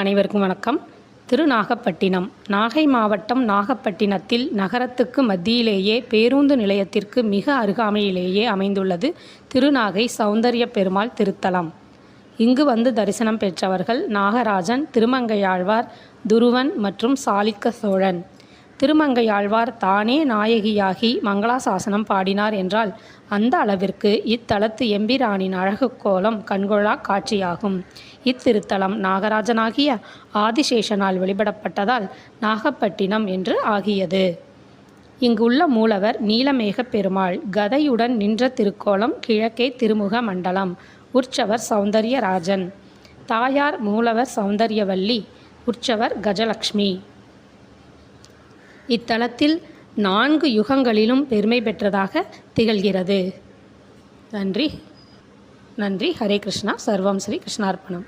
அனைவருக்கும் வணக்கம். திருநாகப்பட்டினம் நாகை மாவட்டம் நாகப்பட்டினத்தில் நகரத்துக்கு மத்தியிலேயே பேருந்து நிலையத்திற்கு மிக அருகாமையிலேயே அமைந்துள்ளது திருநாகை சௌந்தரிய பெருமாள் திருத்தலம். இங்கு வந்து தரிசனம் பெற்றவர்கள் நாகராஜன், திருமங்கையாழ்வார், துருவன் மற்றும் சாளிக்க சோழன். திருமங்கையாழ்வார் தானே நாயகியாகி மங்களாசாசனம் பாடினார் என்றால் அந்த அளவிற்கு இத்தலத்து எம்பிரானின் அழகு கோலம் கண்கொள்ளா காட்சியாகும். இத்திருத்தலம் நாகராஜனாகிய ஆதிசேஷனால் வெளிப்படப்பட்டதால் நாகப்பட்டினம் என்று ஆகியது. இங்குள்ள மூலவர் நீலமேக பெருமாள். கதையுடன் நின்ற திருக்கோலம் கிழக்கே திருமுக மண்டலம். உற்சவர் சௌந்தர்யராஜன். தாயார் மூலவர் சௌந்தர்யவல்லி. உற்சவர் கஜலக்ஷ்மி. இத்தலத்தில் 4 யுகங்களிலும் பெருமை பெற்றதாக திகழ்கிறது. நன்றி. ஹரே கிருஷ்ணா. சர்வம் ஸ்ரீ கிருஷ்ணார்ப்பணம்.